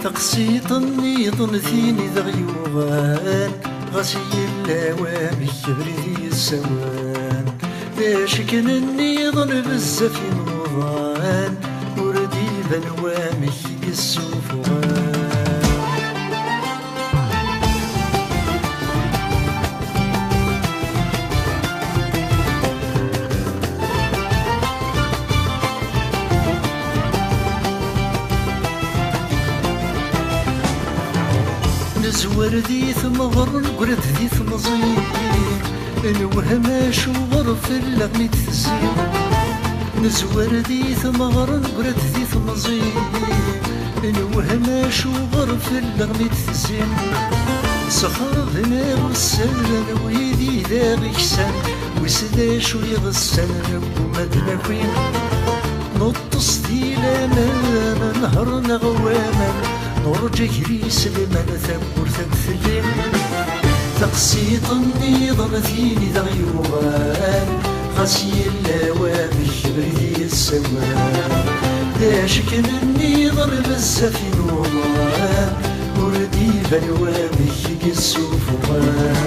تقسيط النيض ثيني ذغيوغان غسي اللاوامي بريدي السوان باش كان النيض بزاف نوضان وردي بنوامي السوفوان نزور ذي ثمغر قرد ذي ثمزين الوهم شغر في اللغم تزين نزور ذي ثمغر قرد ذي ثمزين الوهم شغر في اللغم تزين صخر ذنا والسلن ويدي ذا غيكسان وسداش ويغسان ربو مدنا كوين نطس ذي لامان نهر نغواما نرجع ريس لمن ثبور ثبثلين تقسيط النيض ثيني ذغيوغان غسي اللاوامي بريدي السوان داش كان النيض بزاف نوضان وردي بنوامي السوفوان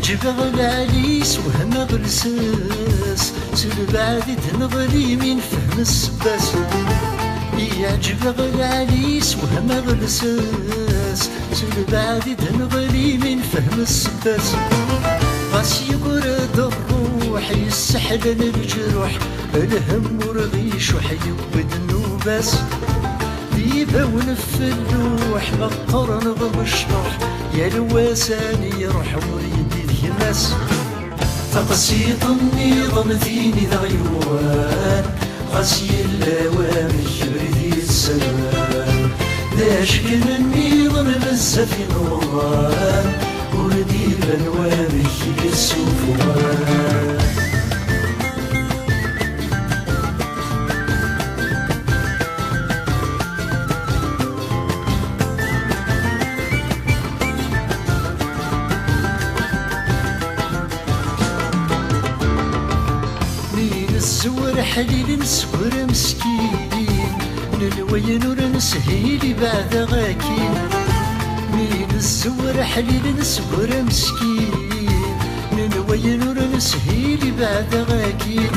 جبغ العليس وهم غلساس سلبعدي تنغلي من فهم السباس يعجبغ العليس وهم غلساس سلبعدي تنغلي من فهم السباس غاس يقرد الروح يسحلن الجروح الهم ورغيش وحيود النوباس ديبا ونف اللوح مقرن غمشطح يا الواساني يروح وريدي الناس تقسيط النظام ثيني ذغيوان غسي اللاوامي بريدي السلام داش كان النظام بزاف نوضان وردي بنوامي السوفوان الزور حليل نسور مسكين نلوين ونسهيلي بعد غاكين مين الزور حليل نسور مسكين نلوين ونسهيلي بعد غاكين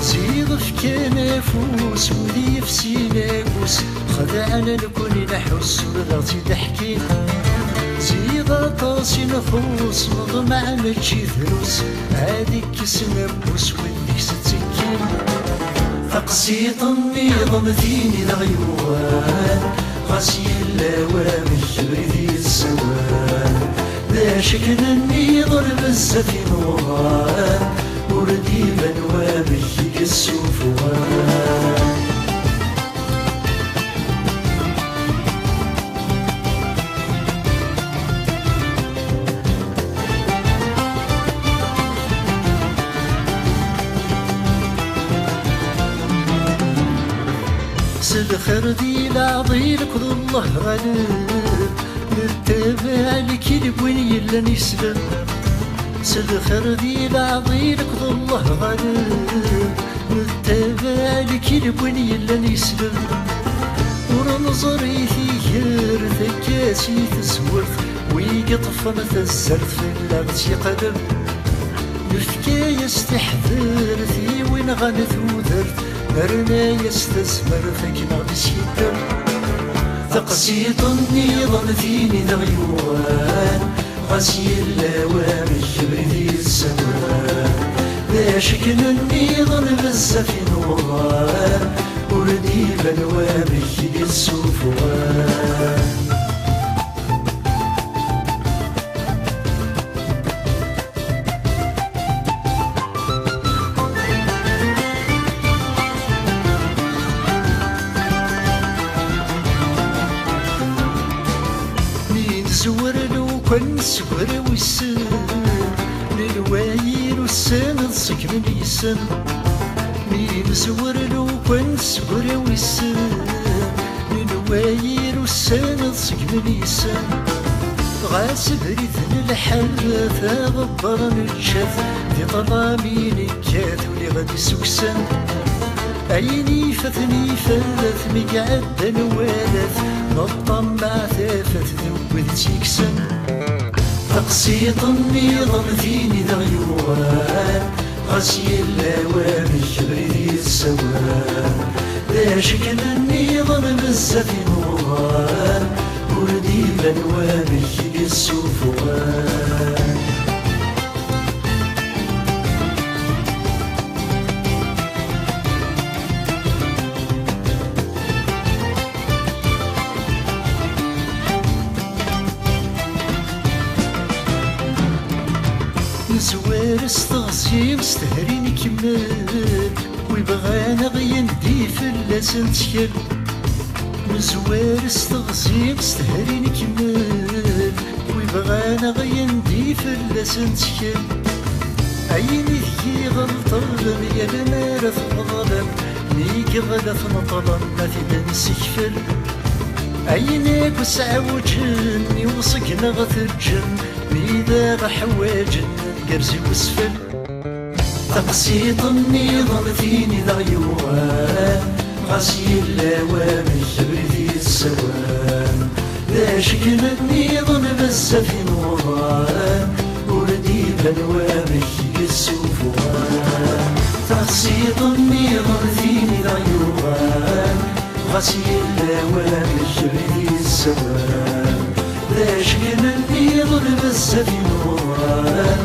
زيغ في كنافوس ولي في سيناكوس خدعنا نكون نحس وغاطي ضحكين زيغ طاسي نفوس نضمع نجي ثروس هاديك سنبوس ستسكين تقسيط النظام ثيني ذغيوان غسي اللاوامي بريدي السوان داش كان النظام بزاف نوضان وردي بنوامي السوفوان سلخر ذي العظيم كل الله غالب نتبع الكذب وين يلا نسلم سلخر ذي العظيم كل الله غالب نتبع الكذب وين يلا نسلم وننظري ثير ثكاسي تسورث ويقطف مثزرت في اللغت يقدم نفكا يستحذر ثي وين غنث وذرت مرنا يستثمر فكنا بسيدم تقسيط النظام ثيني ذغيوان غسي اللاوامي بريدي السوان داش كان النظام بزاف نوضان وردي بنوامي السوفوان زور لو كن سور ويسن للوايل والسند صك من يسن مين زور لو كن سور ويسن واير والسند سقم نيسان غاس بريثن الحل ثغبر نتشاف دي طلامين كات ولي غادي سكسن عيني فتني فلث مقعد نوالث نطم مع ثافت ذوذ تيكسن تقسيط النظام فيني ذا غيوان غاسي اللوامك بريدي السوان ذا شكل النظام بزاف نوران وردي بنوامك السفوان زوار استغسي مستهرين كمال ويبغانا غيندي فلاسن تشكل زوار استغسي مستهرين كمال ويبغانا غيندي فلاسن تشكل عيني ذكي غلطان يا بنارة الظلام ميك غلط نطلم ما في بنسكفل عينيك وسع وجن يوصقنا غثرجن ميدا غحواجن قرزي وسفل تقسيط النظام فيني ذا غيوان غاسي اللوامك بريدي السوان ذا شكل النظام بزاف نوران وردي بنوامك السفوان تقسيط النظام فيني ذا غيوان غاسي اللوامك بريدي السوان ذا شكل النظام بزاف نوران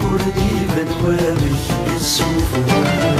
وردي بنوامك السفوان